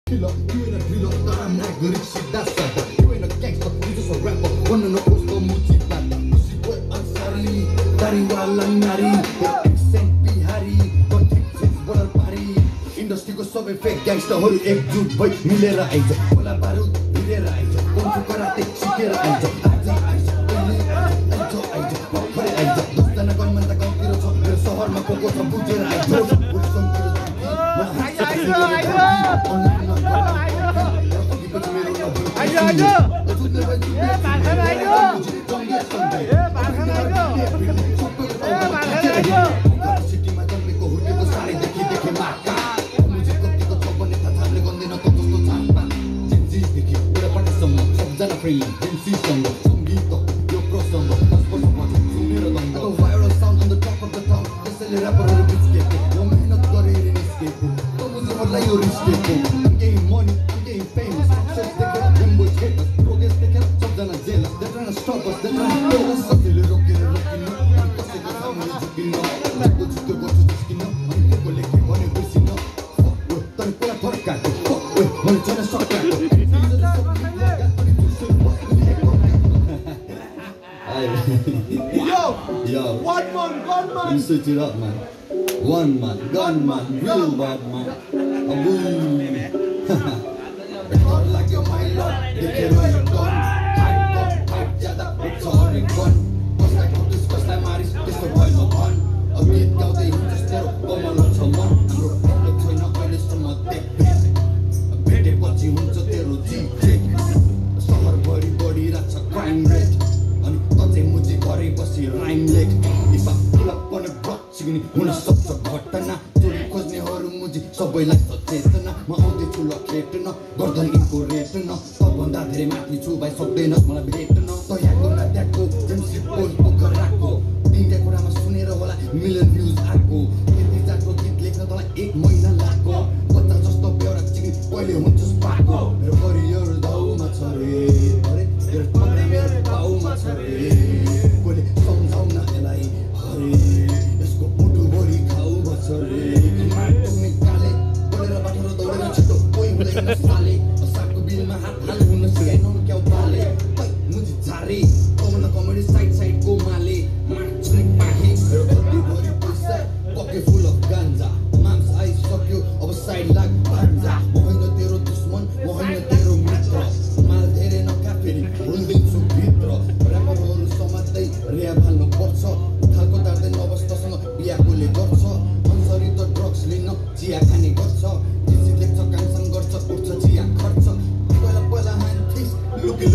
killer, you ain't a thriller, but I'm not good at shit, that's that. You ain't a gangster, you just a rapper, wanna know what's the motive, that. Pussy boy, I'm sorry, Dari wala nari, accent bihari, got tricks, what a party. Industry ko sabai fake gangster, horu ekjut bhai, milera aija, bola barud, milera aija, kung karate, sikera aija, aija, aija, aija, pakare aija, dostana gunman ta gautira cha, मेरो शहरमा Coca छ बुझेर आइज, I'm getting money, I'm getting famous. Success they get, them boys hate us. Progress they get, सबजना jealous. They're trying to stop us, they're trying to kill us. Sakile rokin, I'm passing the time when you're juggling up. Go to go to skin up. I'm go like it, money busy up. Fuck with, don't pull a torque out. Fuck with, money trying to stop out. Yo, one man, gunman. You switch it up, man. One man, gunman, real bad man. Record like you're my lord. They can run your gun. Hype, jada, it's a horrid gun. Cause like how this, cause like Maris, this the boy no gun. A get out there, you just there, come on, let's come on. You're a problem, so now I listen to my dick. A bit of what you want to tell you, G-Tick. A summer body, that's a crime rate. And thought they would see body, but see rhyme leg. If I pull up on a block, you wanna stop the घटना चोरी खोज्नेहरू मुझी सबैलाई सचेतना म आउँदै छु लखेट्न गर्दैन इनको रेट्न सबभन्दा धेरै माथि छु भाइ सक्दैनस् मलाई भेट्न तयाको नाट्याको जेम्सी पोल पोखराको तिनटा कुरामा सुनेर होला मिलियन भ्युज आएको यति जातको गीत लेख्न तँलाई 1 महिना लाग्यो बच्चा जस्तो बेहोरा चिनी पहिले हुन्छस् पाएको मेरो करियर दाउमा छ रे अरे मेरो कमरा मेरो बाउमा छ रे कोले सम्झाउन यसलाई हरे यसको मुटु भरि खाऊ भन्छ रे तुमी काले बोलेर बाटोर दौडेर छिटो कोही हुँदैन साले सागको बिलमा हात हाल हुन सिकाइनौ क्याउ पाले मुझी झारे कमन कमेडी साइडको माले माछ्ने पाखे मेरो गद्दी भरि पैसा पके फुल अफ गान्जा माम्स आइसक्यो अब साइड लाग भान्जा म होइन तेरो दुश्मन म होइन तेरो मित्र माल धेरै नकाफेरी हुँदैछु भित्र ऱ्यापरहरू समात्दै रिया भाल्नु पर्छ थालको तार्दै नबस्तासँग बिहाकोले गर्छ अन्सरी त ड्रग्स लिन चिया खाने गर्छ जिसी लेख्छ कामसान गर्छ उठ्छ चिया खर्च पहिला हान्थिस लुके